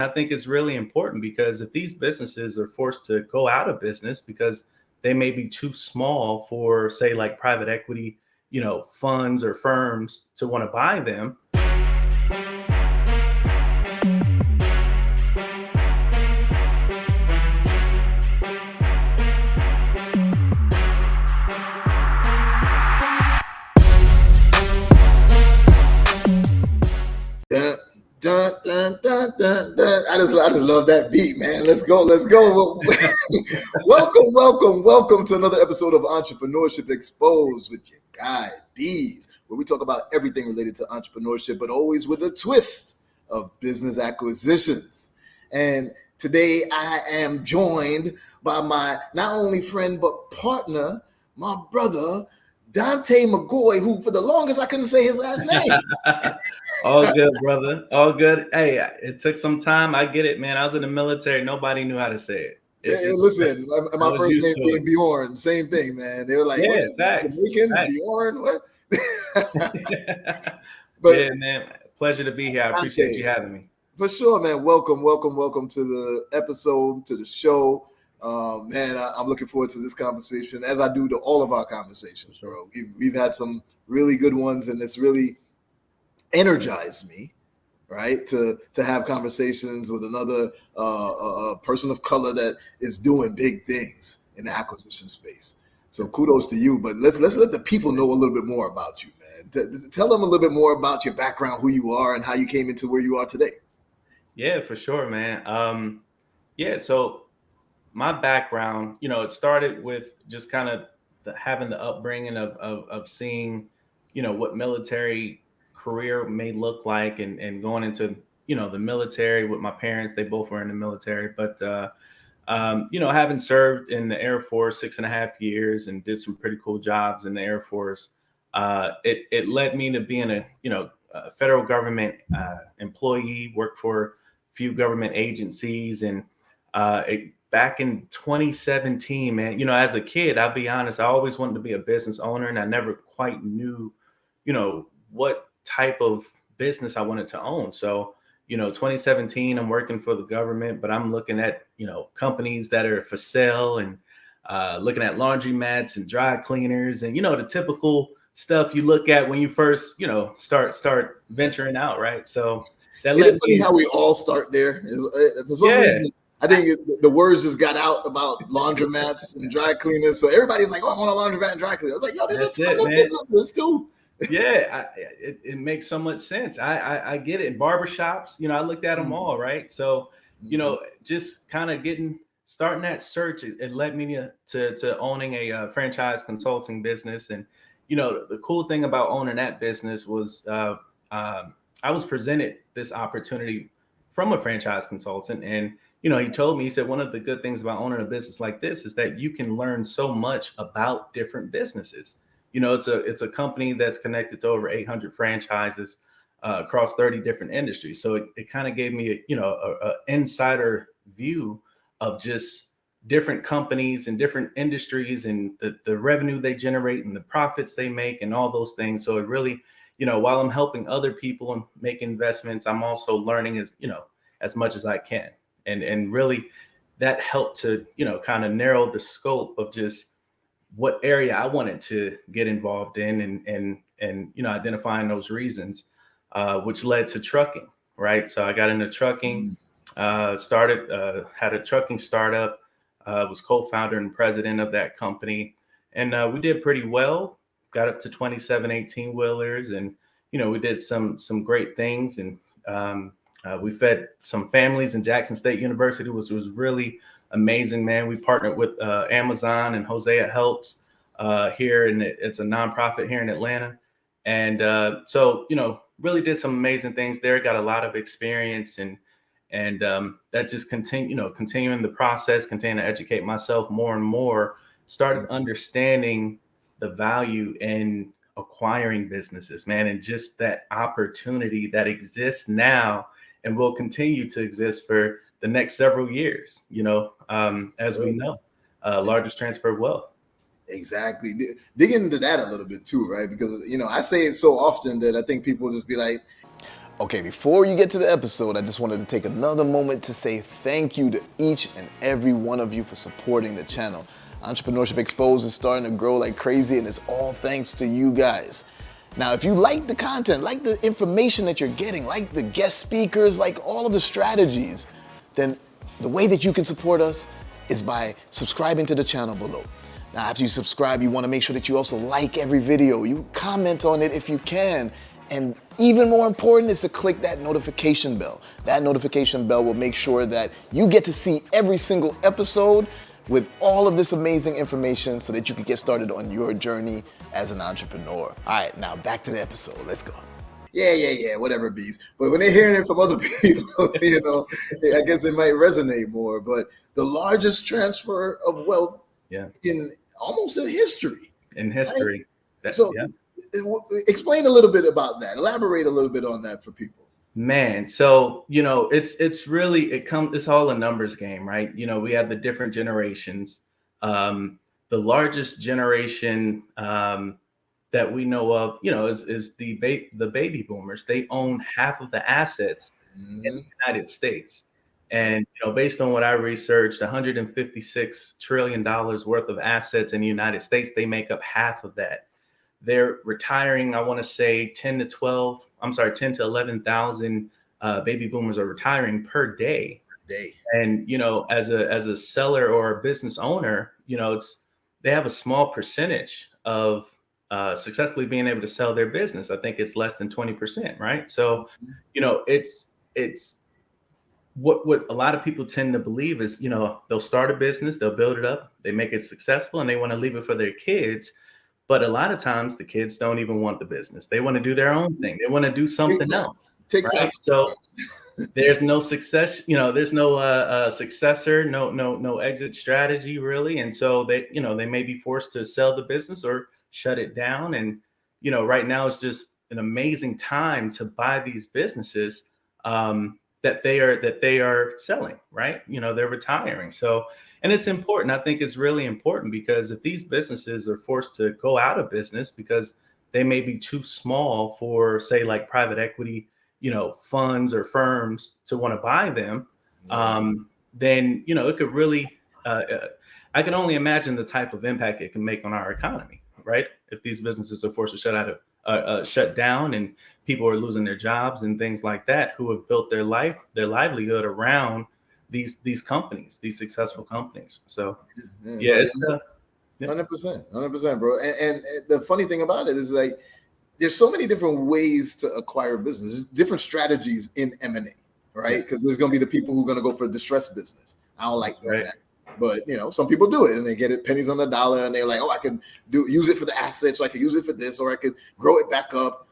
I think it's really important because if these businesses are forced to go out of business because they may be too small for, say, like private equity, funds or firms to want to buy them. Dun, dun, dun, dun, dun. I just love that beat, man. Let's go. Welcome to another episode of Entrepreneurship Exposed with your guy, Beez, where we talk about everything related to entrepreneurship, but always with a twist of business acquisitions. And today I am joined by my not only friend, but partner, my brother, Donte McGaughy, who for the longest I couldn't say his last name. All good, brother. All good. Hey, it took some time. I get it, man. I was in the military. Nobody knew how to say it. Listen, my first name being Bjorn, same thing, man. They were like, yeah, what facts. Jamaican, Facts. Bjorn, what? But yeah, man. Pleasure to be here. I appreciate you having me. For sure, man. Welcome to the episode, to the show. Man, I'm looking forward to this conversation, as I do to all of our conversations, bro. We've had some really good ones, and it's really energized me, right, to have conversations with another person of color that is doing big things in the acquisition space. So kudos to you. But let's let the people know a little bit more about you, man. Tell them a little bit more about your background, who you are, and how you came into where you are today. Yeah, for sure, man. So my background, it started with just kind of having the upbringing of seeing, what military career may look like and going into, the military with my parents. They both were in the military, but, having served in the Air Force 6.5 years and did some pretty cool jobs in the Air Force, it led me to being a federal government employee, worked for a few government agencies. And back in 2017, man, as a kid, I'll be honest, I always wanted to be a business owner, and I never quite knew, what type of business I wanted to own. So, 2017, I'm working for the government, but I'm looking at, companies that are for sale and looking at laundromats and dry cleaners and, the typical stuff you look at when you first, start venturing out. Right. So it's funny how we all start there. For some reason, I think the words just got out about laundromats and dry cleaners. So everybody's like, oh, I want a laundromat and dry cleaner. I was like, yo, there's this too. Yeah, it makes so much sense. I get it. Barbershops, I looked at them all, right? So, just kind of starting that search, it led me to owning a franchise consulting business. And, the cool thing about owning that business was I was presented this opportunity from a franchise consultant. And, he told me, he said, one of the good things about owning a business like this is that you can learn so much about different businesses. It's a company that's connected to over 800 franchises across 30 different industries. So it kind of gave me a insider view of just different companies and different industries and the revenue they generate and the profits they make and all those things. So it really, while I'm helping other people and make investments, I'm also learning as much as I can. And really that helped to, kind of narrow the scope of just what area I wanted to get involved in and identifying those reasons, which led to trucking, right? So I got into trucking, had a trucking startup, was co-founder and president of that company. And we did pretty well, got up to 27 18-wheelers. And, we did some great things. And we fed some families in Jackson State University, which was really amazing, man. We partnered with Amazon and Hosea Helps here, and it's a nonprofit here in Atlanta. And so, really did some amazing things there. Got a lot of experience, and that just continuing the process, continuing to educate myself more and more. Started understanding the value in acquiring businesses, man, and just that opportunity that exists now and will continue to exist for the next several years, as we know, largest transfer of wealth. Exactly. Dig into that a little bit too, right? Because, I say it so often that I think people just be like, Okay, before you get to the episode, I just wanted to take another moment to say thank you to each and every one of you for supporting the channel. Entrepreneurship Exposed is starting to grow like crazy, and it's all thanks to you guys. Now, if you like the content, like the information that you're getting, like the guest speakers, like all of the strategies, then the way that you can support us is by subscribing to the channel below. Now, after you subscribe, you want to make sure that you also like every video. You comment on it if you can. And even more important is to click that notification bell. That notification bell will make sure that you get to see every single episode with all of this amazing information so that you can get started on your journey as an entrepreneur. All right, now back to the episode. Let's go. Yeah, whatever, Beez. But when they're hearing it from other people, I guess it might resonate more. But the largest transfer of wealth in almost in history. Right? So explain a little bit about that. Elaborate a little bit on that for people. Man, so it's really it's all a numbers game, right? We have the different generations. The largest generation that we know of, is the baby boomers. They own half of the assets in the United States. And based on what I researched, $156 trillion worth of assets in the United States, they make up half of that. They're retiring, I want to say 10 to 11,000 baby boomers are retiring per day. And as a seller or a business owner, they have a small percentage of successfully being able to sell their business. I think it's less than 20%, right? So, it's what a lot of people tend to believe is, they'll start a business, they'll build it up, they make it successful, and they want to leave it for their kids. But a lot of times the kids don't even want the business. They want to do their own thing. They want to do something else. Right? So there's no success, there's no successor, no exit strategy really. And so they may be forced to sell the business or shut it down. And, right now it's just an amazing time to buy these businesses that they are selling, right? They're retiring. So, and it's important. I think it's really important because if these businesses are forced to go out of business because they may be too small for, say, like private equity, funds or firms to want to buy them, then, it could really, I can only imagine the type of impact it can make on our economy, right? If these businesses are forced to shut down and people are losing their jobs and things like that, who have built their livelihood around these companies, these successful companies. So it's 100%, bro. And the funny thing about it is, like, there's so many different ways to acquire business, different strategies in M&A, right? Because there's going to be the people who are going to go for a distressed business. I don't like that. But some people do it and they get it pennies on the dollar, and they're like, oh, I could use it for the assets, or I could use it for this, or I could grow it back up.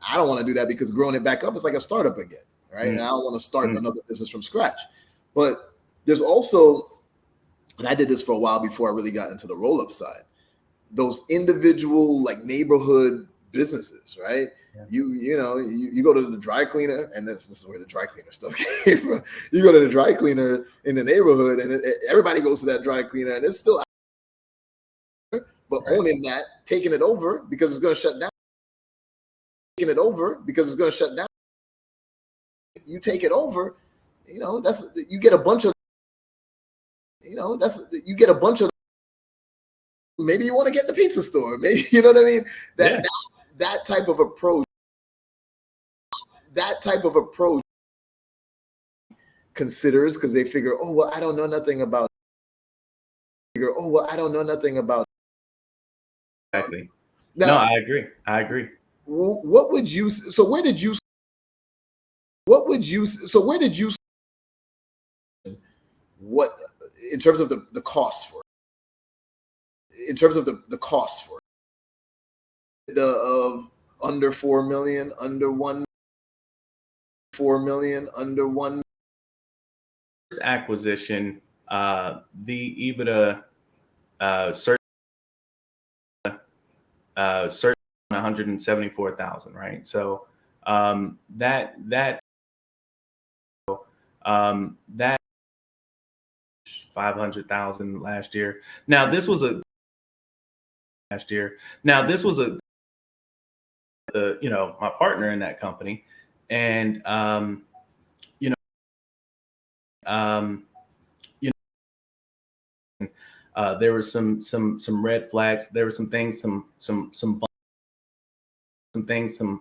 I don't want to do that, because growing it back up is like a startup again, right? And I don't want to start another business from scratch. But there's also, and I did this for a while before I really got into the roll-up side, those individual, like, neighborhood businesses, right? You go to the dry cleaner, and this is where the dry cleaner stuff came from. You go to the dry cleaner in the neighborhood, and everybody goes to that dry cleaner, and it's still, but owning that, taking it over because it's going to shut down. You take it over, you get a bunch of, maybe you want to get the pizza store, maybe, you know what I mean? That type of approach considers, because they figure, oh, well, I don't know nothing about. Exactly. Now, no, I agree. What would you? So where did you? What in terms of the cost for it? In terms of the cost for it, of under 4 million, under 4 million, under 1 acquisition, the EBITDA certain 174,000, right? So that 500,000 last year. Now this was a my partner in that company, and you know, you know, there were some red flags. There were some things, some things, some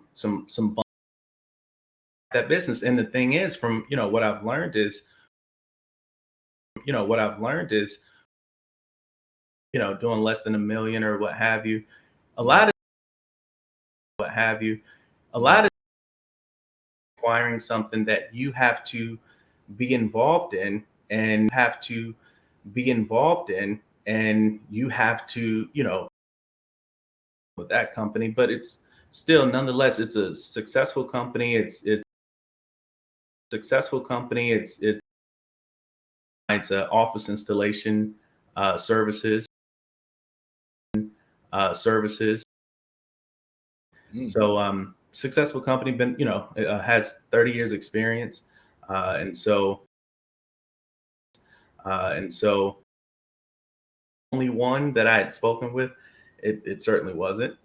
that business. And the thing is, from what I've learned is, doing less than $1 million or what have you, a lot of acquiring something that you have to be involved in, and you have to, with that company. But it's still, nonetheless, it's a successful company. It's office installation services. So successful company, been has 30 years experience, and so only one that I had spoken with, it certainly wasn't.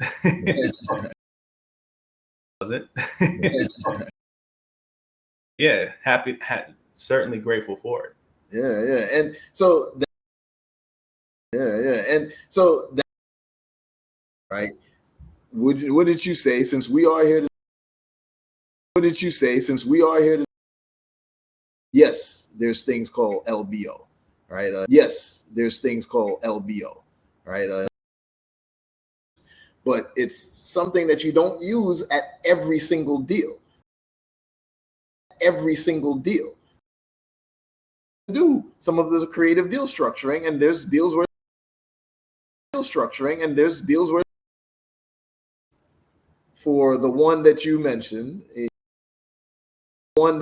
Yeah, certainly grateful for it. And so right, what did you say, since we are here to yes, there's things called LBO, right? But it's something that you don't use at every single deal. Do some of the creative deal structuring, and there's deals where for the one that you mentioned, or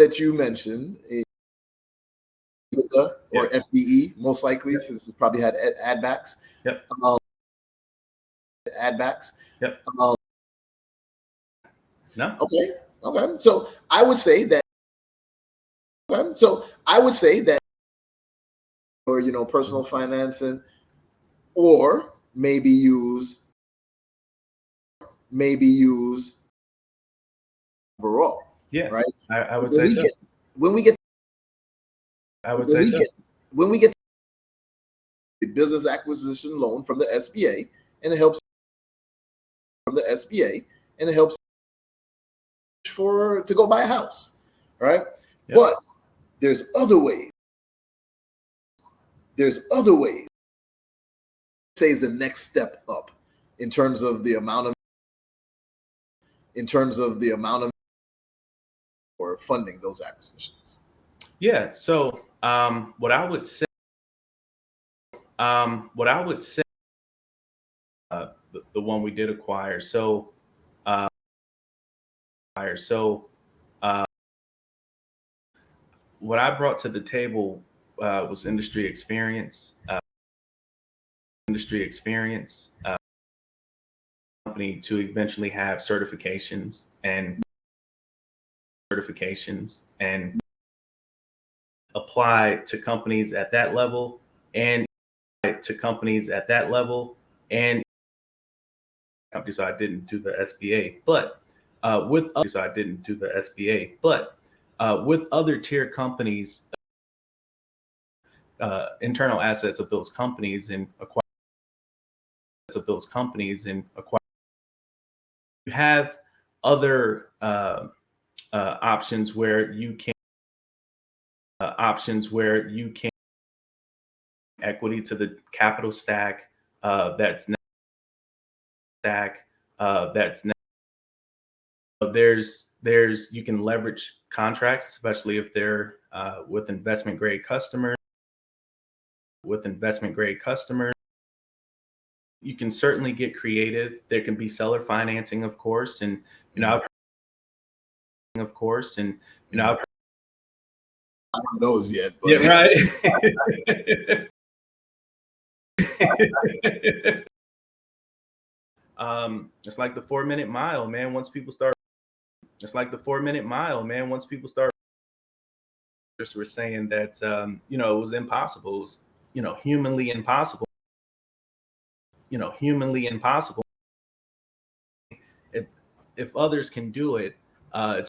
SDE, most likely, since it probably had ad backs. Yep. Yep. No. Okay. So I would say that. Or personal financing, or maybe use overall. Yeah. Right. I would say so. When we get the business acquisition loan from the SBA, and it helps to go buy a house, right? Yep. But there's other ways. Say is the next step up in terms of the amount of or funding those acquisitions. Yeah. So what I would say, the one we did acquire. So what I brought to the table was industry experience. Company to eventually have certifications and apply to companies at that level, and companies. So I didn't do the SBA, but with other tier companies, internal assets of those companies, and acquire. You have other options where you can equity to the capital stack. There's you can leverage contracts, especially if they're with investment grade customers. You can certainly get creative. There can be seller financing, of course, and I've heard I don't know those yet. But. Yeah, right. It's like the 4-minute mile, man. Once people start, just we're saying that it was impossible. It was, humanly impossible. If others can do it, it's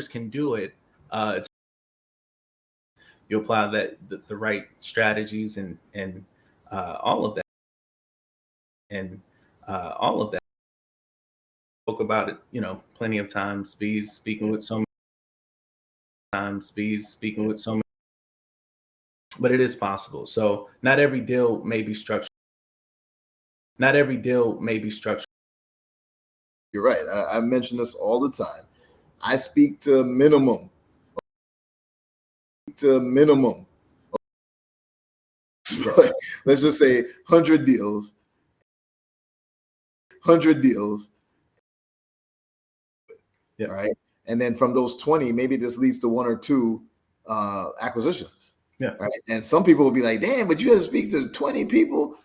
can do it. You apply the right strategies and all of that and spoke about it, plenty of times. Beez speaking with so many, but it is possible. So not every deal may be structured. You're right. I mention this all the time. I speak to minimum. Let's just say 100 deals. Yeah. Right. And then from those 20, maybe this leads to 1 or 2 acquisitions. Yeah. Right. And some people will be like, damn, but you had to speak to 20 people.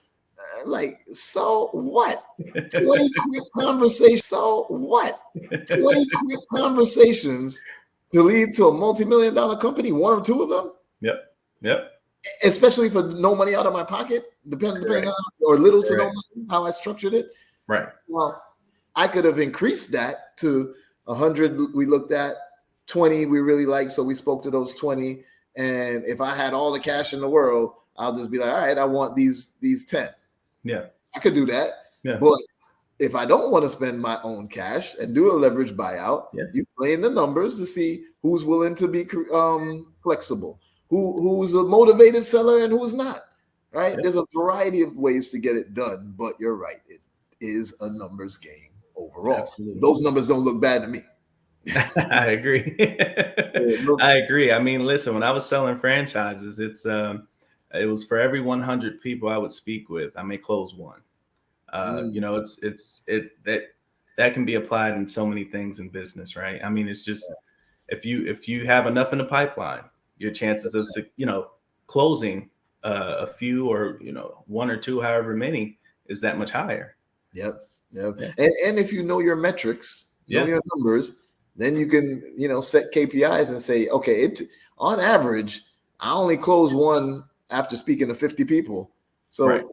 Like, so what? 20 quick conversations. So what? 20 quick conversations to lead to a multi-million-dollar company, 1 or 2 of them? Yep. Especially for no money out of my pocket, depending on, or little to no money, how I structured it. Right. Well, I could have increased that to 100 we looked at, 20 we really liked, so we spoke to those 20. And if I had all the cash in the world, I'll just be like, all right, I want these 10. Yeah. I could do that. Yeah. But if I don't want to spend my own cash and do a leverage buyout, you play in the numbers to see who's willing to be flexible, who's a motivated seller and who's not, right? Yeah. There's a variety of ways to get it done, but you're right. It is a numbers game overall. Absolutely. Those numbers don't look bad to me. I agree. I agree. I mean, listen, when I was selling franchises, it was for every 100 people I would speak with, I may close 1. That can be applied in so many things in business, right? I mean, it's just if you have enough in the pipeline, your chances of closing a few or 1 or 2, however many, is that much higher. Yep. And if you know your metrics, know your numbers, then you can set KPIs and say, okay, on average, I only close 1 after speaking to 50 people. So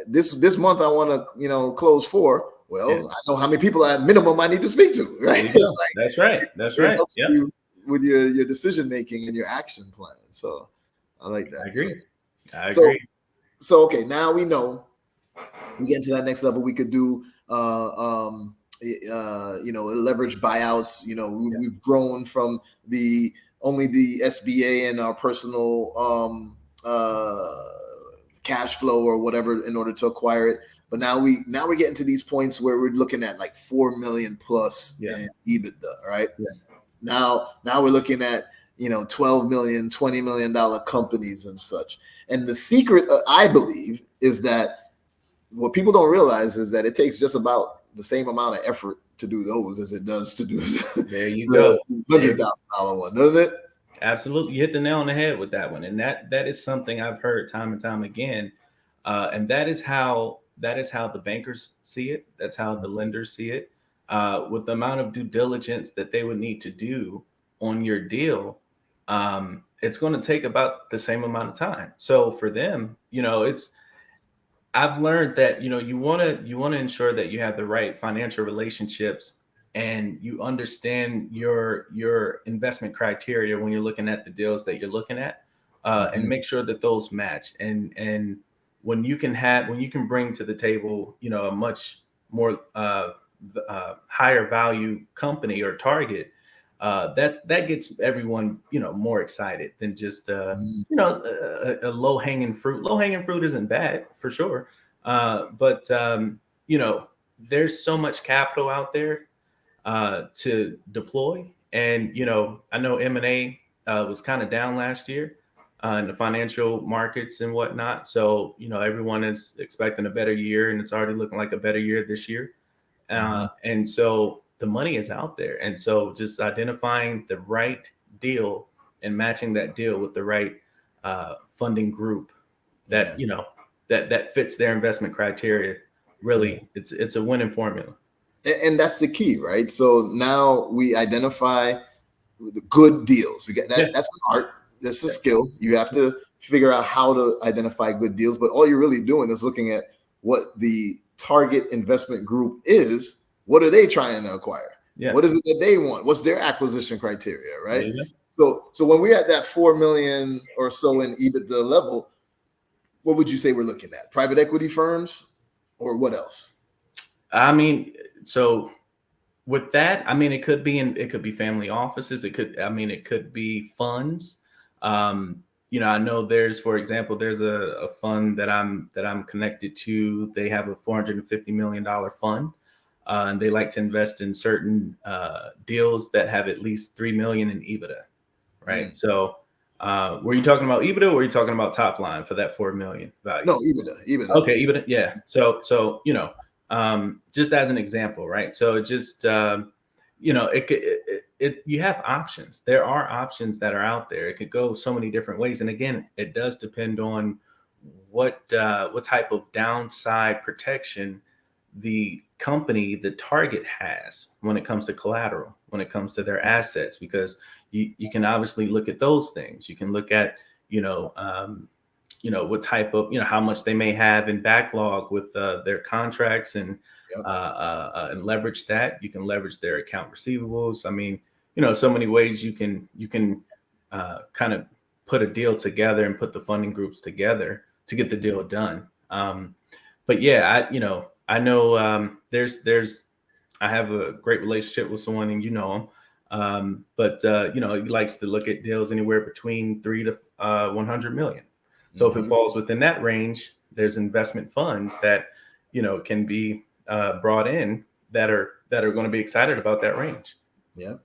this month I want to close 4. Well, I know how many people at minimum I need to speak to, right? That's right. It helps you with your decision making and your action plan. So I like that. I agree. So okay, now we know. We get to that next level. We could do leverage buyouts. We've grown from only the SBA and our personal cash flow or whatever in order to acquire it. But now we're getting to these points where we're looking at like 4 million plus in EBITDA, right? Yeah. Now we're looking at 12 million, $20 million companies and such. And the secret, I believe, is that what people don't realize is that it takes just about the same amount of effort to do those as it does to do there you go $100,000 one, doesn't it? Absolutely. You hit the nail on the head with that one. And that is something I've heard time and time again. And that is how the bankers see it. That's how the lenders see it. With the amount of due diligence that they would need to do on your deal, it's going to take about the same amount of time. So for them, I've learned that, you want to ensure that you have the right financial relationships and you understand your investment criteria when you're looking at the deals that you're looking at, and make sure that those match. And when you can bring to the table, a much more higher value company or target, that gets everyone, more excited than just, a low hanging fruit. Low hanging fruit isn't bad for sure. But there's so much capital out there to deploy. And, I know M&A was kind of down last year in the financial markets and whatnot. So, everyone is expecting a better year, and it's already looking like a better year this year. And so the money is out there. And so just identifying the right deal and matching that deal with the right funding group that, that fits their investment criteria, really, it's a winning formula. And that's the key, right? So now we identify the good deals. We get that. That's an art. That's a skill. You have to figure out how to identify good deals. But all you're really doing is looking at what the target investment group is. What are they trying to acquire? Yeah. What is it that they want? What's their acquisition criteria, right? Yeah. So when we're at that 4 million or so in EBITDA level, what would you say we're looking at? Private equity firms or what else? I mean, so with that, I mean, it could be family offices. It could be funds. I know for example, there's a fund that I'm connected to. They have a $450 million fund. And they like to invest in certain deals that have at least 3 million in EBITDA, right? So were you talking about EBITDA or were you talking about top line for that 4 million value? No, EBITDA. Okay, EBITDA, yeah. So just as an example, right? So it just you have options. There are options that are out there. It could go so many different ways. And again, it does depend on what type of downside protection the company, the target has when it comes to collateral, when it comes to their assets, because you can obviously look at those things. You can look at, what type of, how much they may have in backlog with their contracts and leverage that. You can leverage their account receivables. I mean, so many ways you can kind of put a deal together and put the funding groups together to get the deal done. But yeah, I know I have a great relationship with someone, and him. He likes to look at deals anywhere between 3 to 100 million. So if it falls within that range, there's investment funds that can be brought in that are going to be excited about that range. Yeah,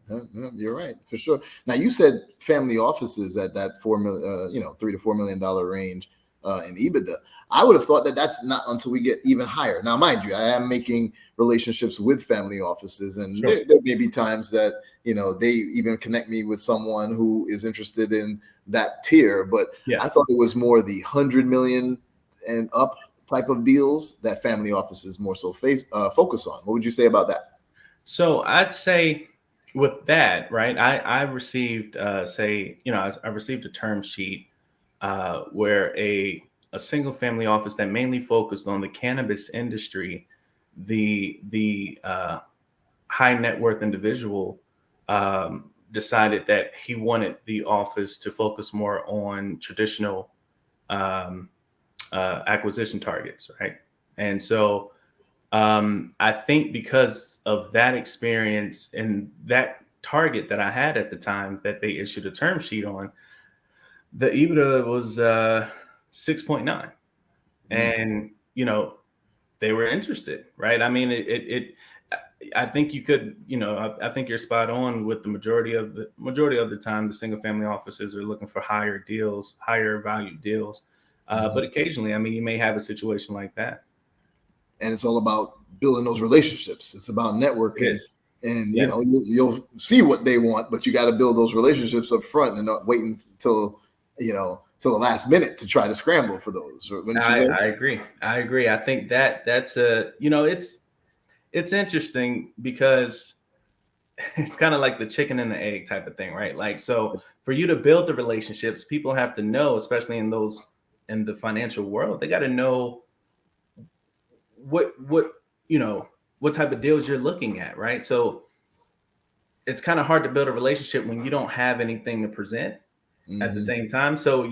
you're right, for sure. Now you said family offices at that 4 million, $3 to $4 million range in EBITDA. I would have thought that that's not until we get even higher. Now, mind you, I am making relationships with family offices, and Sure. there may be times that they even connect me with someone who is interested in that tier. But Yeah. I thought it was more the 100 million and up type of deals that family offices more so focus on. What would you say about that? So I'd say with that, right, I received I received a term sheet where a single family office that mainly focused on the cannabis industry, the high net worth individual decided that he wanted the office to focus more on traditional acquisition targets, right? And so I think because of that experience and that target that I had at the time that they issued a term sheet on, the EBITDA was 6.9. And, they were interested, right? I mean, I think you could, I think you're spot on with the majority of the time, the single family offices are looking for higher deals, higher value deals. But occasionally, I mean, you may have a situation like that. And it's all about building those relationships. It's about networking. And you'll see what they want, but you got to build those relationships up front and not waiting until till the last minute to try to scramble for those. I agree. I think that's it's interesting because it's kind of like the chicken and the egg type of thing, right? Like, so for you to build the relationships, people have to know, especially in the financial world, they got to know what type of deals you're looking at, right? So it's kind of hard to build a relationship when you don't have anything to present at the same time. So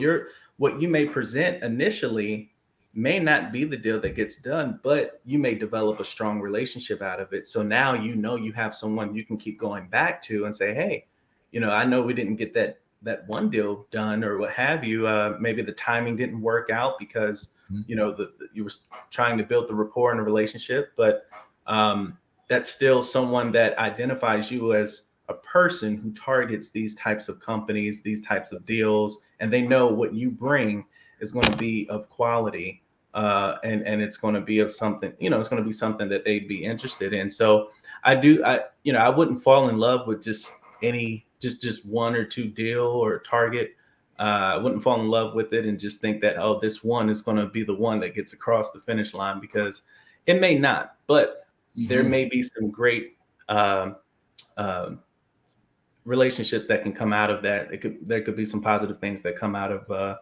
what you may present initially may not be the deal that gets done, but you may develop a strong relationship out of it. So now you have someone you can keep going back to and say, hey, I know we didn't get that one deal done or what have you. Maybe the timing didn't work out because you were trying to build the rapport in a relationship, but that's still someone that identifies you as a person who targets these types of companies, these types of deals, and they know what you bring is going to be of quality, and it's going to be of something, it's going to be something that they'd be interested in. So I wouldn't fall in love with just one or two deal or target. I wouldn't fall in love with it and just think that, oh, this one is going to be the one that gets across the finish line, because it may not, but there may be some great relationships that can come out of that. There could be some positive things that come out of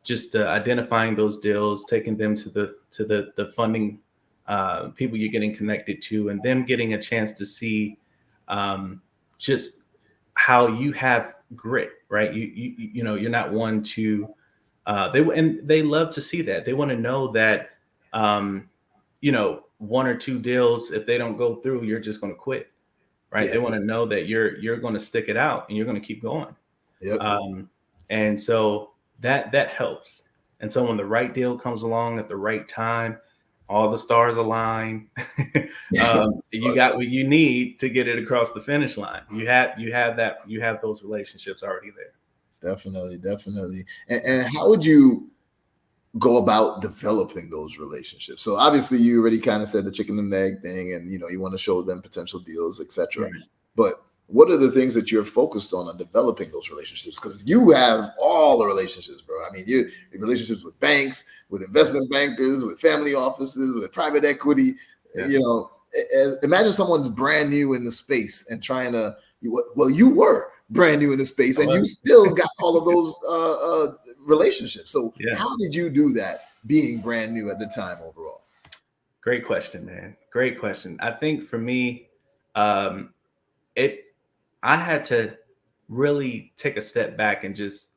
just identifying those deals, taking them to the funding people you're getting connected to, and them getting a chance to see just how you have grit, right? You're not one to, they love to see that. They want to know that, one or two deals, if they don't go through, you're just going to quit, right? Yeah. They want to know that you're going to stick it out and you're going to keep going. Yep. And so that helps. And so when the right deal comes along at the right time, all the stars align. You got what you need to get it across the finish line. You have those relationships already there. Definitely. And how would you go about developing those relationships? So obviously you already kind of said the chicken and egg thing, and you want to show them potential deals, etc. Right. But what are the things that you're focused on developing those relationships? Because you have all the relationships, bro. I mean, you relationships with banks, with investment bankers, with family offices, with private equity. Yeah. Imagine someone's brand new in the space and trying to. You were brand new in the space, and you still got all of those relationships. So how did you do that, being brand new at the time overall? Great question, man. Great question. I think for me, I had to really take a step back and just,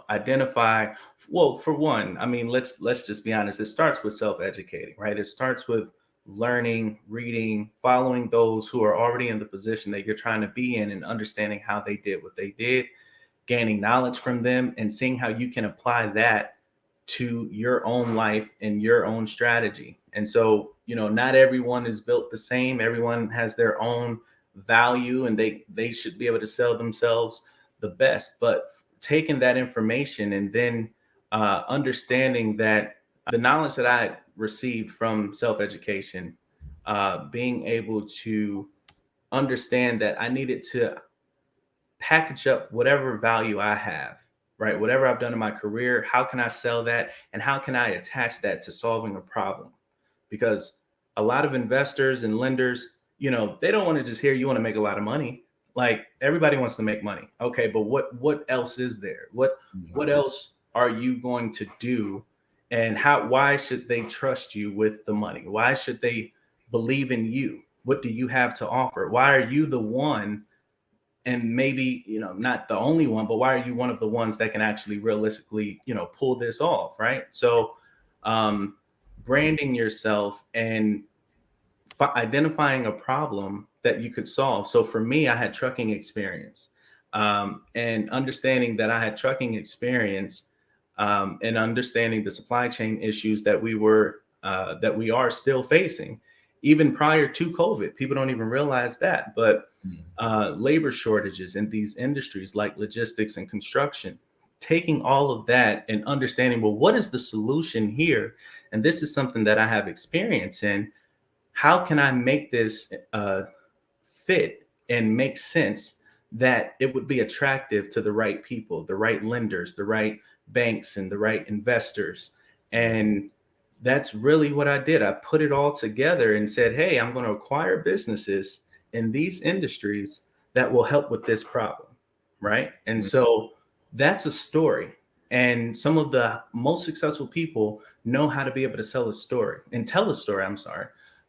identify. Well, for one, I mean, let's just be honest. It starts with self-educating, right? It starts with learning, reading, following those who are already in the position that you're trying to be in and understanding how they did what they did, gaining knowledge from them and seeing how you can apply that to your own life and your own strategy. And so, not everyone is built the same. Everyone has their own value and they should be able to sell themselves the best. But taking that information and then understanding that the knowledge that I received from self-education, being able to understand that I needed to package up whatever value I have, right? Whatever I've done in my career, how can I sell that? And how can I attach that to solving a problem? Because a lot of investors and lenders, they don't want to just hear you want to make a lot of money. Like everybody wants to make money. Okay, but what else is there? What else are you going to do? And why should they trust you with the money? Why should they believe in you? What do you have to offer? Why are you the one? And maybe, not the only one, but why are you one of the ones that can actually realistically, pull this off, right? So branding yourself and identifying a problem that you could solve. So for me, I had trucking experience, and understanding that I had trucking experience, and understanding the supply chain issues that we are still facing, even prior to COVID. People don't even realize that, but labor shortages in these industries like logistics and construction, taking all of that and understanding, well, what is the solution here? And this is something that I have experience in. How can I make this fit and make sense that it would be attractive to the right people, the right lenders, the right banks, and the right investors? And that's really what I did. I put it all together and said, hey, I'm going to acquire businesses in these industries that will help with this problem, right? And so that's a story. And some of the most successful people know how to be able to tell a story,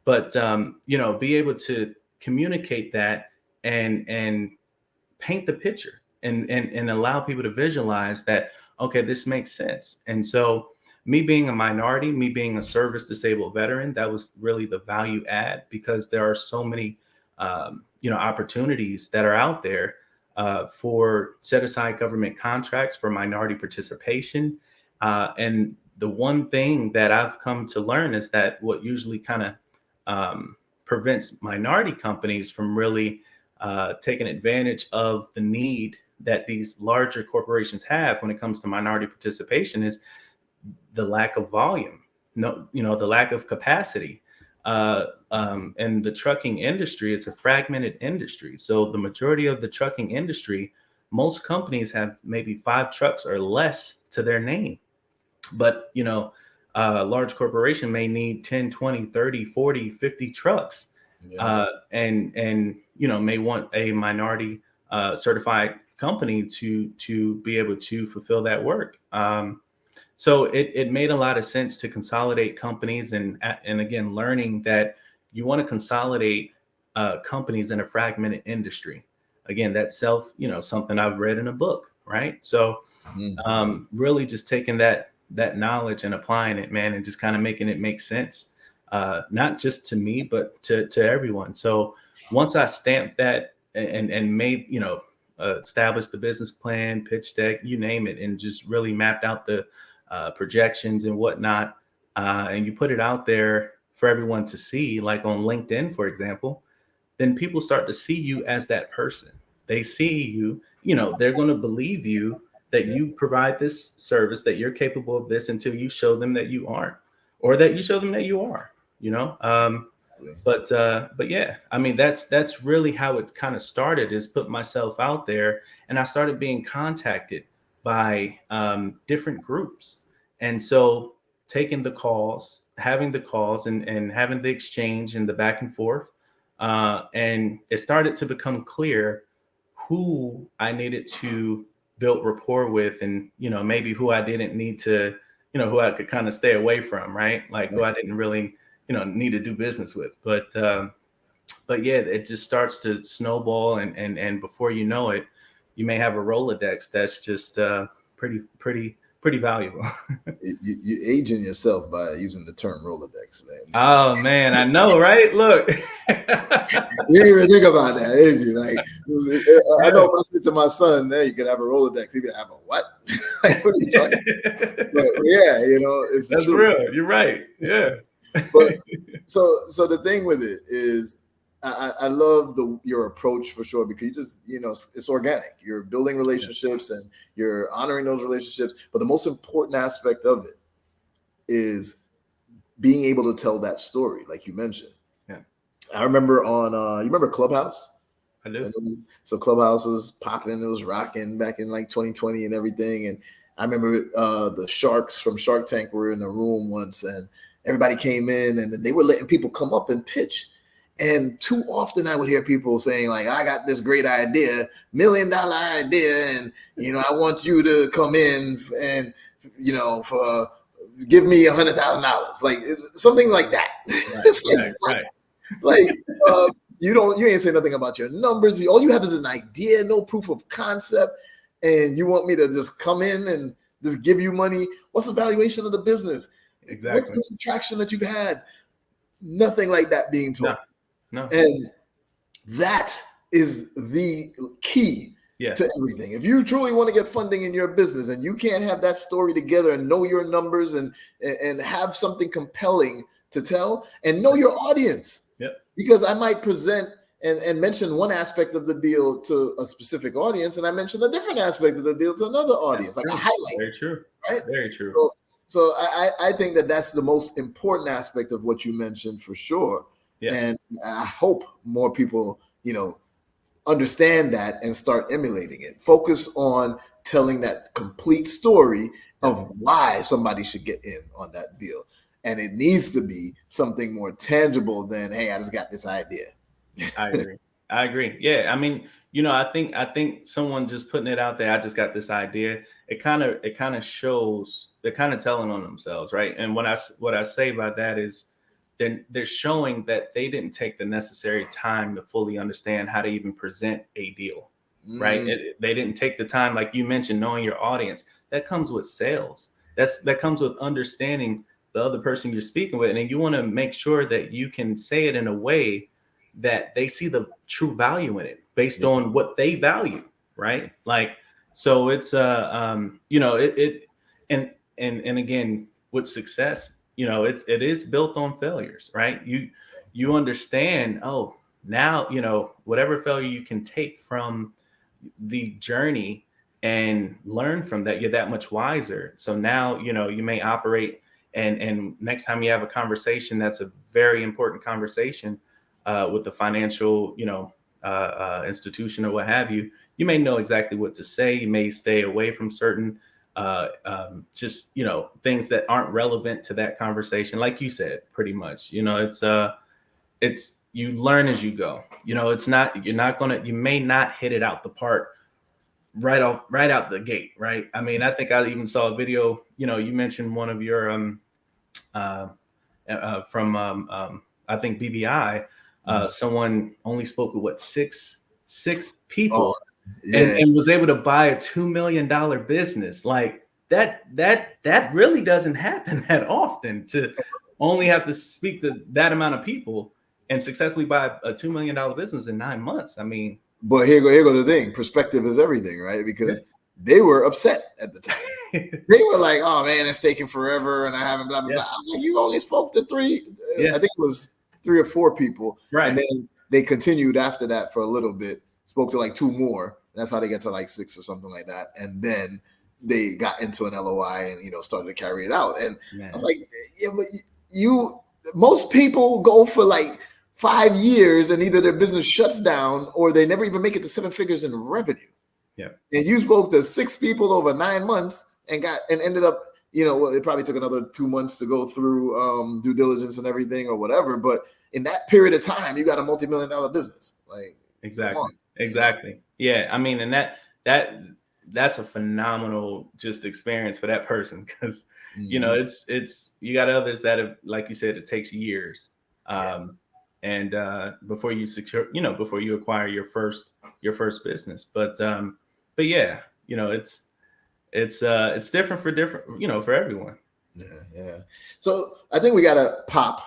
but be able to communicate that and paint the picture and allow people to visualize that, okay, this makes sense. And so me being a minority, me being a service disabled veteran, that was really the value add, because there are so many opportunities that are out there for set aside government contracts for minority participation. And the one thing that I've come to learn is that what usually kind of prevents minority companies from really taking advantage of the need that these larger corporations have when it comes to minority participation is the lack of volume, the lack of capacity. And the trucking industry, it's a fragmented industry. So the majority of the trucking industry, most companies have maybe 5 trucks or less to their name. But, a large corporation may need 10, 20, 30, 40, 50 trucks. And may want a minority certified company to be able to fulfill that work. So it made a lot of sense to consolidate companies, and again, learning that you want to consolidate companies in a fragmented industry. Again, that's something I've read in a book, right? So really just taking that knowledge and applying it, man, and just kind of making it make sense, not just to me, but to everyone. So once I stamped that and made, established the business plan, pitch deck, you name it, and just really mapped out the projections and whatnot, and you put it out there for everyone to see, like on LinkedIn, for example, then people start to see you as that person. They see you, they're going to believe you that you provide this service, that you're capable of this, until you show them that you aren't, or that you show them that you are, But yeah, I mean, that's really how it kind of started, is put myself out there, and I started being contacted by different groups. And so taking the calls, having the calls, and having the exchange and the back and forth, and it started to become clear who I needed to build rapport with, and maybe who I didn't need to, who I could kind of stay away from, right? Like who I didn't really need to do business with. But yeah, it just starts to snowball, and before you know it, you may have a Rolodex that's just pretty valuable. You aging yourself by using the term Rolodex. Man. Oh man, I know, right? Look, you didn't even think about that, did you? Like, I know if I said to my son, "Hey, you could have a Rolodex," he'd be like, "Have a what?" Like, what are you talking about? But yeah, it's that's real. You're right. Yeah. But so the thing with it is, I love your approach for sure, because you just, it's organic. You're building relationships and you're honoring those relationships. But the most important aspect of it is being able to tell that story, like you mentioned. Yeah. I remember you remember Clubhouse? I do. So Clubhouse was popping, it was rocking back in like 2020 and everything. And I remember the sharks from Shark Tank were in a room once, and everybody came in and they were letting people come up and pitch. And too often I would hear people saying, like, I got this great idea, $1 million idea. And, I want you to come in and, for give me $100,000, like something like that. Right, It's like, right. Like, you ain't say nothing about your numbers. All you have is an idea, no proof of concept. And you want me to just come in and just give you money? What's the valuation of the business? Exactly. What's the traction that you've had? Nothing like that being told. No. And that is the key to everything. If you truly want to get funding in your business and you can't have that story together and know your numbers and have something compelling to tell and know your audience. Yep. Because I might present and mention one aspect of the deal to a specific audience, and I mention a different aspect of the deal to another audience, like a highlight. Very true. Right? Very true. So I think that that's the most important aspect of what you mentioned for sure. Yeah. And I hope more people, understand that and start emulating it. Focus on telling that complete story of why somebody should get in on that deal. And it needs to be something more tangible than, hey, I just got this idea. I agree. Yeah. I mean, I think someone just putting it out there, I just got this idea. It kind of shows, they're kind of telling on themselves, right? And what I say about that is, then they're showing that they didn't take the necessary time to fully understand how to even present a deal, right? They didn't take the time, like you mentioned, knowing your audience. That comes with sales. That comes with understanding the other person you're speaking with, and you want to make sure that you can say it in a way that they see the true value in it based on what they value, right? Like, so it's and again, with success, it is built on failures, right? You understand, now, whatever failure you can take from the journey and learn from that, you're that much wiser. So now, you may operate, and next time you have a conversation, that's a very important conversation with the financial, institution or what have you, you may know exactly what to say. You may stay away from certain just things that aren't relevant to that conversation, like you said, pretty much. It's you learn as you go. You may not hit it out the park right out the gate, right? I mean, I think I even saw a video, you mentioned one of your from I think BBI, Someone only spoke with six Oh, people, yeah. and was able to buy a $2 million business. Like that really doesn't happen that often, to only have to speak to that amount of people and successfully buy a $2 million business in 9 months. I mean, But here go the thing. Perspective is everything, right? Because they were upset at the time. They were like, "Oh man, it's taking forever, and I haven't blah blah blah." I was like, "You only spoke to 3. I think it was 3 or 4 people, right?" And then they continued after that for a little bit. Spoke to like 2 more. That's how they get to like 6 or something like that. And then they got into an LOI and started to carry it out. And I was like, "Yeah, but most people go for like 5 years and either their business shuts down or they never even make it to 7 figures in revenue." Yeah. And you spoke to 6 people over 9 months and ended up, it probably took another 2 months to go through due diligence and everything or whatever. But in that period of time, you got a multi-million-dollar business. Like, exactly. Yeah. I mean, and that's a phenomenal just experience for that person, because it's you got others that have, like you said, it takes years. And before you secure, before you acquire your first business. But yeah, it's different for everyone. Yeah. So I think we gotta pop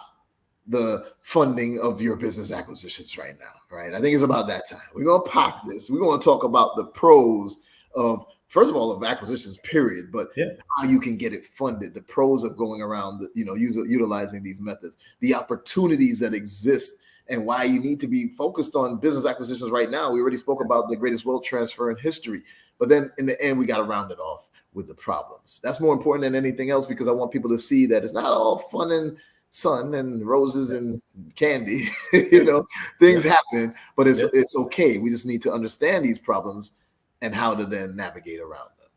the funding of your business acquisitions right now, right? I think it's about that time. We're gonna pop this. We're gonna talk about the pros of, first of all, of acquisitions, period, but how you can get it funded, the pros of going around, utilizing these methods, the opportunities that exist, and why you need to be focused on business acquisitions right now. We already spoke about the greatest wealth transfer in history, but then in the end, we got to round it off with the problems. That's more important than anything else, because I want people to see that it's not all fun and sun and roses and candy. Things happen, but it's okay. We just need to understand these problems and how to then navigate around them.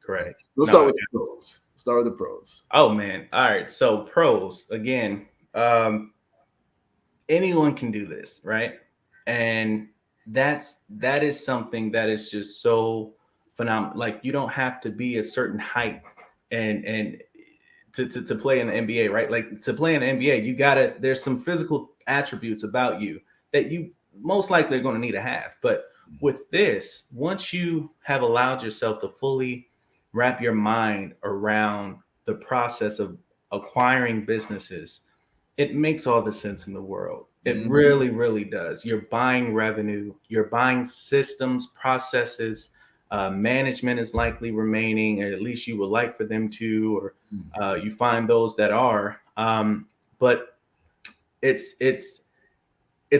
Correct. Let's start with the pros. Start with the pros. Oh man. All right. So pros, again, anyone can do this, right? And that is something that is just so phenomenal. Like, you don't have to be a certain height and to play in the NBA, right? Like, to play in the NBA, there's some physical attributes about you that you most likely are going to need to have. But with this, once you have allowed yourself to fully wrap your mind around the process of acquiring businesses, it makes all the sense in the world. It really, really does. You're buying revenue, you're buying systems, processes, management is likely remaining, or at least you would like for them to, or you find those that are. But it's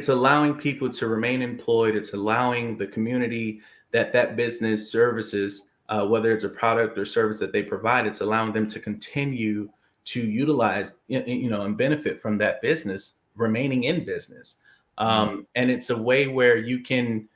allowing people to remain employed. It's allowing the community that business services, whether it's a product or service that they provide, it's allowing them to continue to utilize, and benefit from that business remaining in business. And it's a way where you can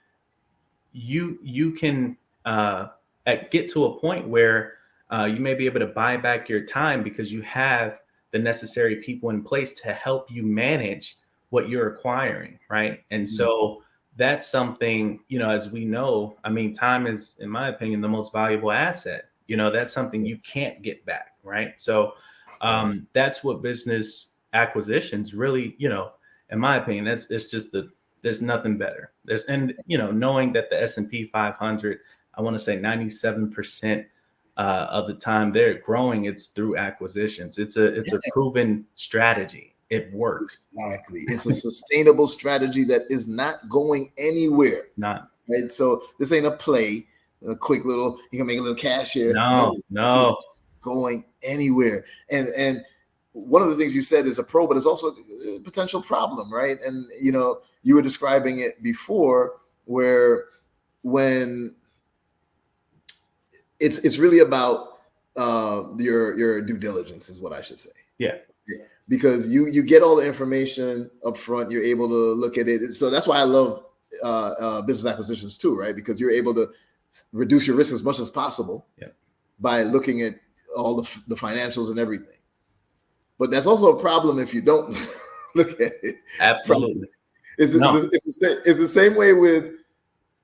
get to a point where you may be able to buy back your time, because you have the necessary people in place to help you manage what you're acquiring, right? And so that's something, as we know, I mean, time is, in my opinion, the most valuable asset. That's something you can't get back, right? So that's what business acquisitions really, in my opinion, it's just there's nothing better. Knowing that the S&P 500, I want to say 97% of the time they're growing, it's through acquisitions. It's a proven strategy. It works. Exactly. It's a sustainable strategy that is not going anywhere. Not. Right. So this ain't a play, a quick little, you can make a little cash here. No. This is going anywhere. And one of the things you said is a pro, but it's also a potential problem, right? And you were describing it before, where when it's really about your due diligence, is what I should say. Yeah. Because you get all the information up front, you're able to look at it. So that's why I love business acquisitions too, right? Because you're able to reduce your risk as much as possible by looking at all the financials and everything. But that's also a problem if you don't look at it. Absolutely. It's the same way with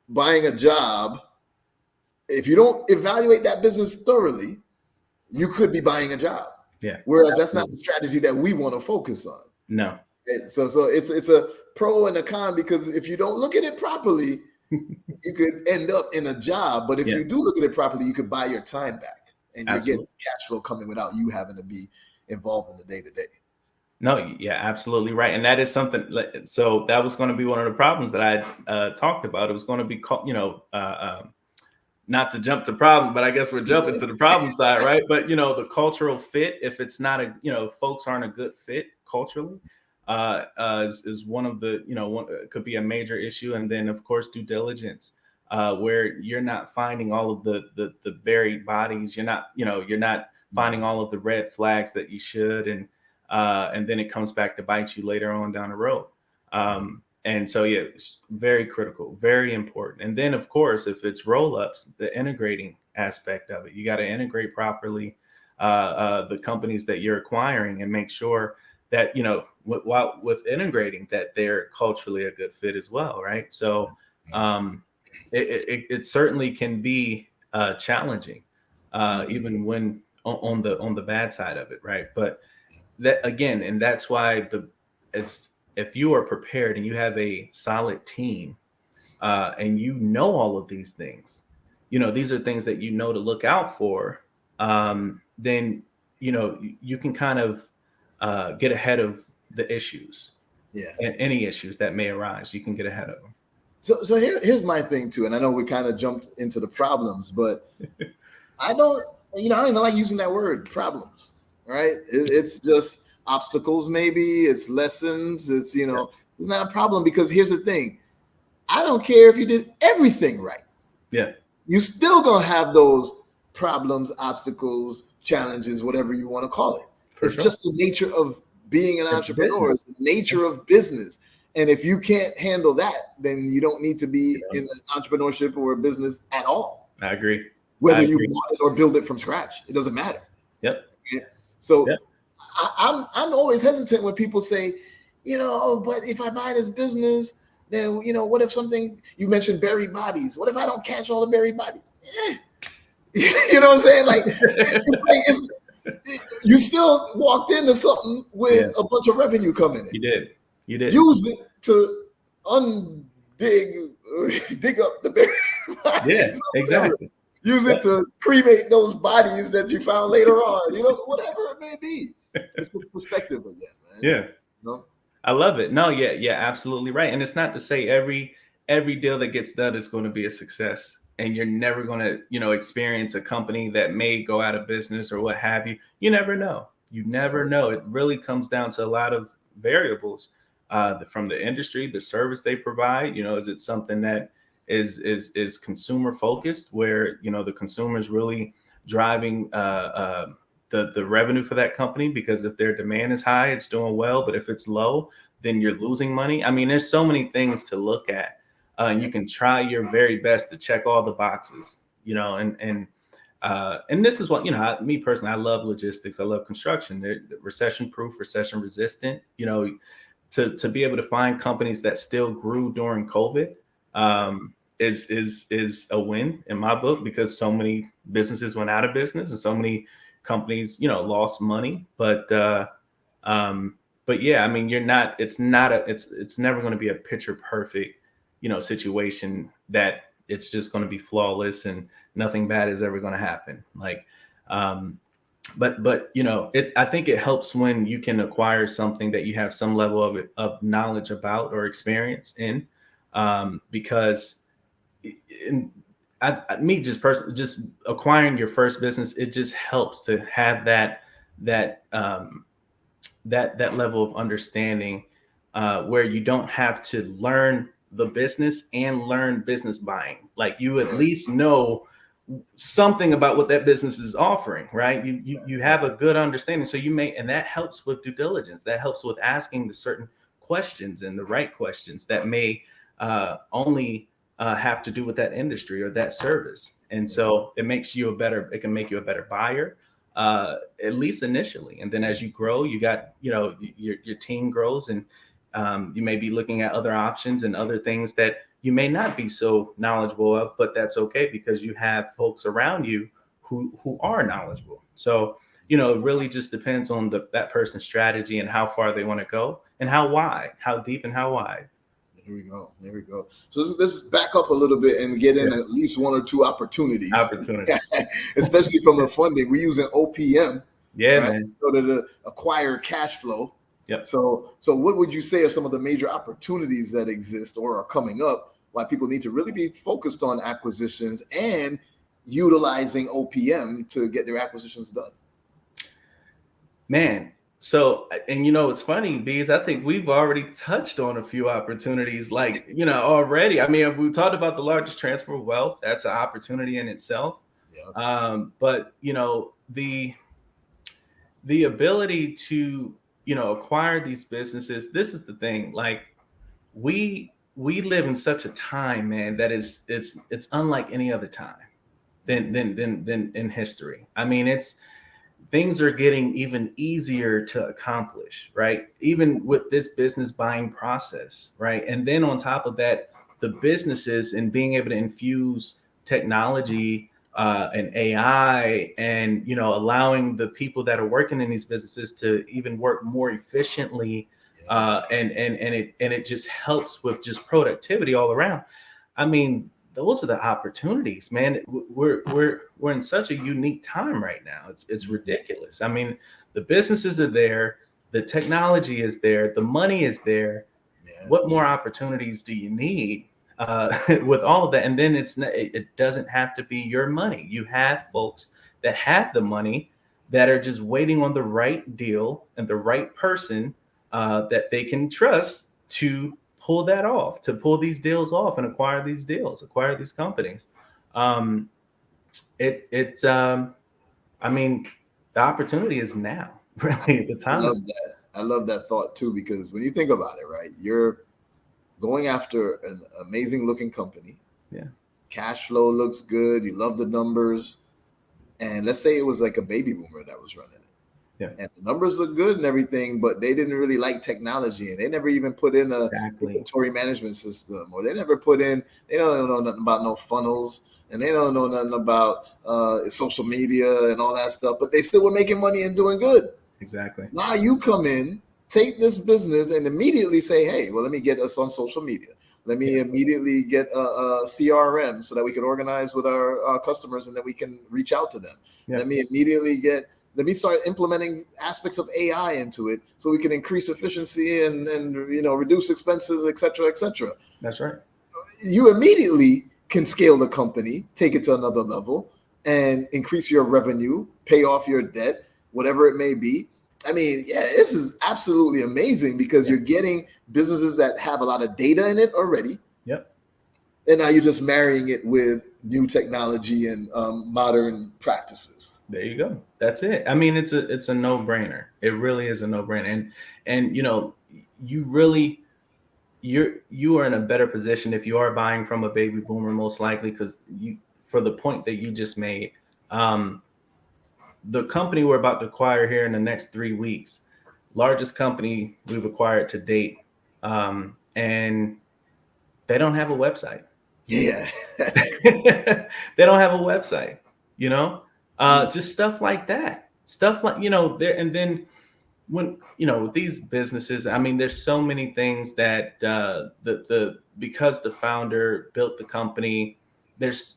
buying a job. If you don't evaluate that business thoroughly, you could be buying a job. Yeah. Whereas that's not the strategy that we want to focus on. No. So it's a pro and a con, because if you don't look at it properly, you could end up in a job. But if you do look at it properly, you could buy your time back, and you're getting cash flow coming without you having to be involved in the day-to-day. No, yeah, absolutely right. And that is something. So that was going to be one of the problems that I talked about. It was going to be, not to jump to problem, but I guess we're jumping to the problem side, right? But the cultural fit, if it's not folks aren't a good fit culturally, is one of the could be a major issue. And then of course due diligence, where you're not finding all of the buried bodies, you're not finding all of the red flags that you should, and then it comes back to bite you later on down the road. And so, yeah, it's very critical, very important. And then, of course, if it's roll-ups, the integrating aspect of it, you got to integrate properly the companies that you're acquiring, and make sure that, with integrating, that they're culturally a good fit as well, right? So it certainly can be challenging, even when on the bad side of it, right? But that again, and that's why if you are prepared and you have a solid team, and all of these things, these are things that to look out for, then you can kind of get ahead of the issues, and any issues that may arise, you can get ahead of them. So here's my thing too, and I know we kind of jumped into the problems, but I don't even like using that word, problems, right? It's just obstacles, maybe it's lessons, it's it's not a problem, because here's the thing, I don't care if you did everything right, you still gonna have those problems, obstacles, challenges, whatever you want to call it. It's just the nature of being an entrepreneur, it's the nature of business. And if you can't handle that, then you don't need to be in an entrepreneurship or a business at all. I agree. Whether you want it or build it from scratch, it doesn't matter. So I'm always hesitant when people say, but if I buy this business, then, what if something, you mentioned buried bodies. What if I don't catch all the buried bodies? You know what I'm saying? Like, you still walked into something with a bunch of revenue coming in. You did. Use it to dig up the buried bodies. Yeah, exactly. Use it to cremate those bodies that you found later on, whatever it may be. It's perspective again, man. Yeah. I love it. No, yeah, absolutely right. And it's not to say every deal that gets done is going to be a success, and you're never going to, experience a company that may go out of business or what have you. You never know. You never know. It really comes down to a lot of variables, from the industry, the service they provide. Is it something that is consumer focused, where the consumer is really driving the revenue for that company, because if their demand is high, it's doing well, but if it's low, then you're losing money. I mean, there's so many things to look at, and you can try your very best to check all the boxes, and this is what me personally, I love logistics, I love construction. They're recession proof, recession resistant. To be able to find companies that still grew during COVID, is a win in my book, because so many businesses went out of business and so many companies lost money. But yeah, I mean, it's never going to be a picture perfect situation that it's just going to be flawless and nothing bad is ever going to happen. Like but I think it helps when you can acquire something that you have some level of knowledge about or experience in, because just personally, just acquiring your first business, it just helps to have that level of understanding, where you don't have to learn the business and learn business buying. Like, you at least know something about what that business is offering, right? You have a good understanding. So and that helps with due diligence. That helps with asking the certain questions, and the right questions that may only have to do with that industry or that service. And so it can make you a better buyer, at least initially. And then as you grow, you got, your team grows, and you may be looking at other options and other things that you may not be so knowledgeable of, but that's okay, because you have folks around you who are knowledgeable. So it really just depends on that person's strategy and how far they want to go and how deep and how wide. Here we go. There we go. So let's back up a little bit and get in at least one or two opportunities. Especially from the funding. We're using OPM. Yeah, right? Man. So to acquire cash flow. Yep. So what would you say are some of the major opportunities that exist or are coming up, why people need to really be focused on acquisitions and utilizing OPM to get their acquisitions done? Man. So, and it's funny, Beez, I think we've already touched on a few opportunities already. I mean, we talked about the largest transfer of wealth. That's an opportunity in itself. Yeah. But, the ability to, acquire these businesses, this is the thing, like we live in such a time, man, that it's unlike any other time than in history. I mean, things are getting even easier to accomplish, right? Even with this business buying process, right? And then on top of that, the businesses and being able to infuse technology and AI and, allowing the people that are working in these businesses to even work more efficiently. And it just helps with just productivity all around. I mean, those are the opportunities, man. We're in such a unique time right now. It's ridiculous. I mean, the businesses are there, the technology is there, the money is there. Yeah. What more opportunities do you need with all of that? And then it doesn't have to be your money. You have folks that have the money that are just waiting on the right deal and the right person that they can trust to pull these deals off and acquire these companies. I mean, the opportunity is now, really. The time is. I love that thought too, because when you think about it, right, you're going after an amazing looking company. Yeah. Cash flow looks good. You love the numbers. And let's say it was like a baby boomer that was running it. Yeah. And the numbers look good and everything, but they didn't really like technology, and they never even put in a inventory management system, or they don't know nothing about no funnels, and they don't know nothing about social media and all that stuff, but they still were making money and doing good. Exactly. Now you come in, take this business and immediately say, hey, well, let me get us on social media. Let me immediately get a CRM so that we can organize with our customers and then we can reach out to them. Yeah. Let me start implementing aspects of AI into it so we can increase efficiency and reduce expenses, et cetera, et cetera. That's right. You immediately can scale the company, take it to another level, and increase your revenue, pay off your debt, whatever it may be. I mean, this is absolutely amazing because you're getting businesses that have a lot of data in it already. Yep. And now you're just marrying it with new technology and modern practices. There you go. That's it. I mean, it's a no-brainer. It really is a no-brainer. And you are in a better position if you are buying from a baby boomer, most likely, because for the point that you just made, the company we're about to acquire here in the next 3 weeks, largest company we've acquired to date, and they don't have a website. Yeah. They don't have a website, just stuff like that. Stuff like, there. And then when, with these businesses, I mean, there's so many things that because the founder built the company, there's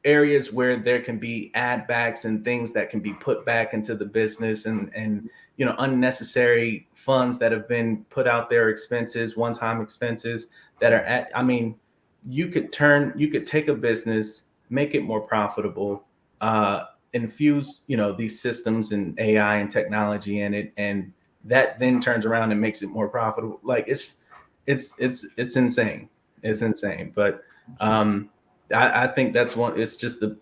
areas where there can be add backs and things that can be put back into the business and unnecessary funds that have been put out there, expenses, one-time expenses that are you could take a business, make it more profitable, infuse, these systems and AI and technology in it. And that then turns around and makes it more profitable. Like it's insane. It's insane. But, I think that's one, it's just the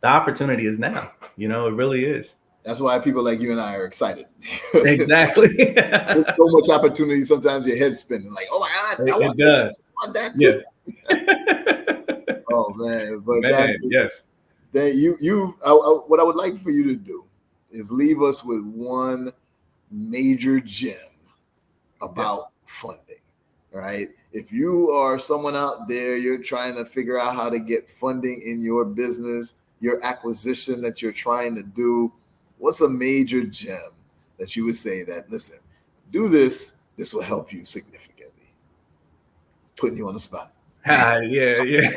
opportunity is now, it really is. That's why people like you and I are excited. Exactly. There's so much opportunity. Sometimes your head's spinning like, oh my God, it does. I want that too. Yeah. Oh man. But yes. Then what I would like for you to do is leave us with one major gem about funding, right? If you are someone out there, you're trying to figure out how to get funding in your business, your acquisition that you're trying to do, what's a major gem that you would say that, listen, do this, this will help you significantly? Putting you on the spot. Yeah.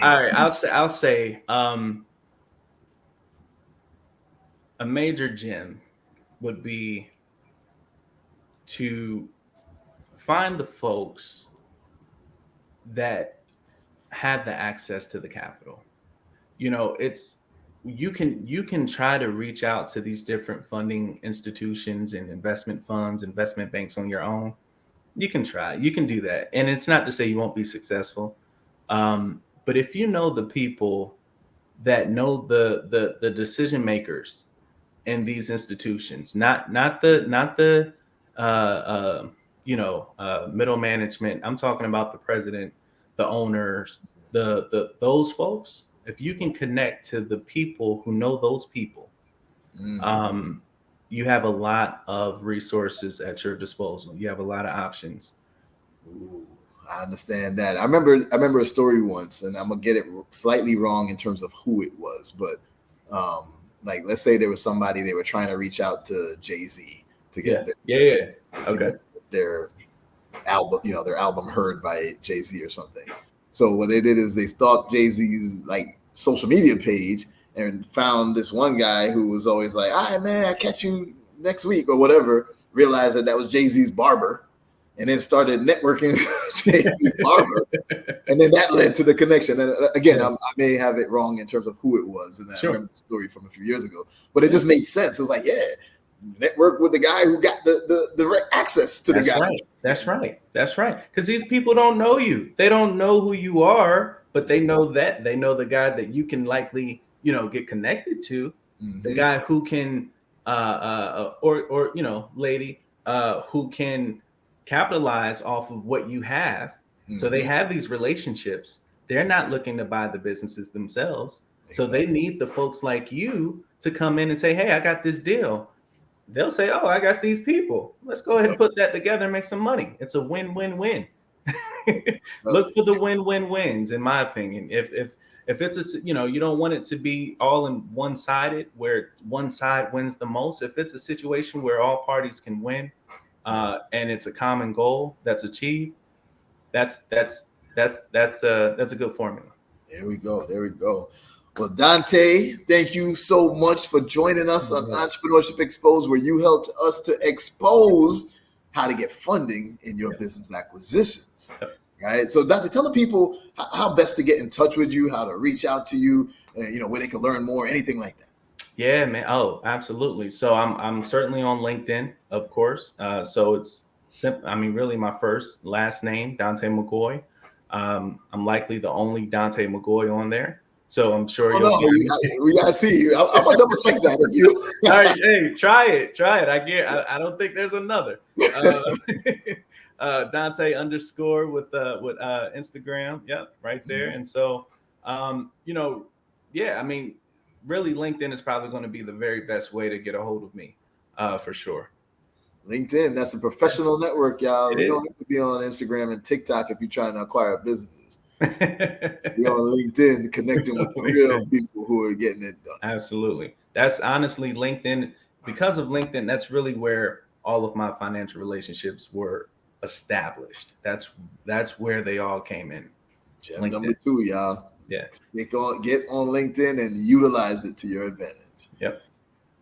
All right, I'll say a major gem would be to find the folks that have the access to the capital. You can try to reach out to these different funding institutions and investment funds, investment banks on your own. You can try, you can do that. And it's not to say you won't be successful. But if you know the people that know the decision makers in these institutions, not the middle management. I'm talking about the president, the owners, the those folks. If you can connect to the people who know those people, you have a lot of resources at your disposal. You have a lot of options. Ooh, I understand that. I remember a story once, and I'm gonna get it slightly wrong in terms of who it was, but like, let's say there was somebody, they were trying to reach out to Jay-Z to get their album, their album heard by Jay-Z or something. So what they did is they stalked Jay-Z's like social media page and found this one guy who was always like, "All right, man, I'll catch you next week," or whatever. Realized that was Jay-Z's barber, and then started networking with Jay-Z's barber. And then that led to the connection. And again, I may have it wrong in terms of who it was. And I remember the story from a few years ago, but it just made sense. It was like, network with the guy who got the direct access to the guy. Right. That's right. Because these people don't know you. They don't know who you are, but they know that. They know the guy that you can likely, get connected to. Mm-hmm. The guy who can, lady, who can capitalize off of what you have. Mm-hmm. So they have these relationships. They're not looking to buy the businesses themselves. Exactly. So they need the folks like you to come in and say, "Hey, I got this deal." They'll say, "Oh, I got these people. Let's go ahead and put that together and make some money." It's a win-win-win. Look for the win-win-wins, in my opinion. If it's you don't want it to be all in one-sided where one side wins the most. If it's a situation where all parties can win, and it's a common goal that's achieved, that's a good formula. There we go. Well, Donte, thank you so much for joining us on Entrepreneurship Exposed, where you helped us to expose how to get funding in your business acquisitions. Right. So, Donte, tell the people how best to get in touch with you, how to reach out to you, where they can learn more, anything like that. Yeah, man. Oh, absolutely. So I'm certainly on LinkedIn, of course. So it's simple. I mean, really my first, last name, Donte McGaughy. I'm likely the only Donte McGaughy on there. So I'm sure we gotta see you. I'm gonna double check that if you. All right, hey, try it. I don't think there's another. Donte _ with Instagram. Yep, right there. Mm-hmm. And so, I mean, really, LinkedIn is probably going to be the very best way to get a hold of me, for sure. LinkedIn, that's a professional network, y'all. You don't have to be on Instagram and TikTok if you're trying to acquire businesses. You're on LinkedIn connecting with real people who are getting it done. Absolutely. That's honestly LinkedIn. Because of LinkedIn, that's really where all of my financial relationships were established. That's where they all came in. Gem number 2, y'all. Yeah. Get on LinkedIn and utilize it to your advantage. Yep.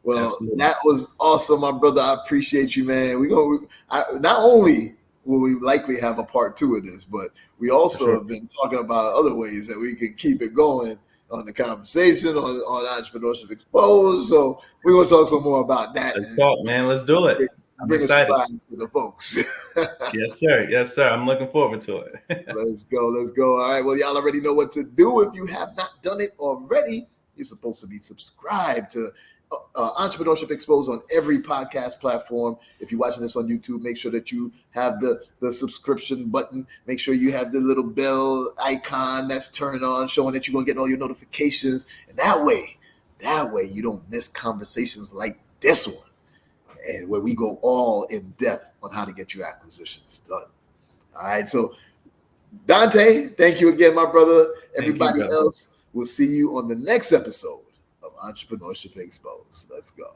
Well, absolutely. That was awesome, my brother. I appreciate you, man. Not only will we likely have a part 2 of this, but we also have been talking about other ways that we can keep it going on the conversation on Entrepreneurship Exposed. So we're going to talk some more about that. Let's talk, man. Let's do it. I'm excited. To the folks. Yes, sir. I'm looking forward to it. Let's go. All right. Well, y'all already know what to do. If you have not done it already, you're supposed to be subscribed to Entrepreneurship Exposed on every podcast platform. If you're watching this on YouTube, make sure that you have the subscription button. Make sure you have the little bell icon that's turned on, showing that you're going to get all your notifications. And that way you don't miss conversations like this one, and where we go all in depth on how to get your acquisitions done. All right. So, Donte, thank you again, my brother. Everybody else, we'll see you on the next episode of Entrepreneurship Exposed. Let's go.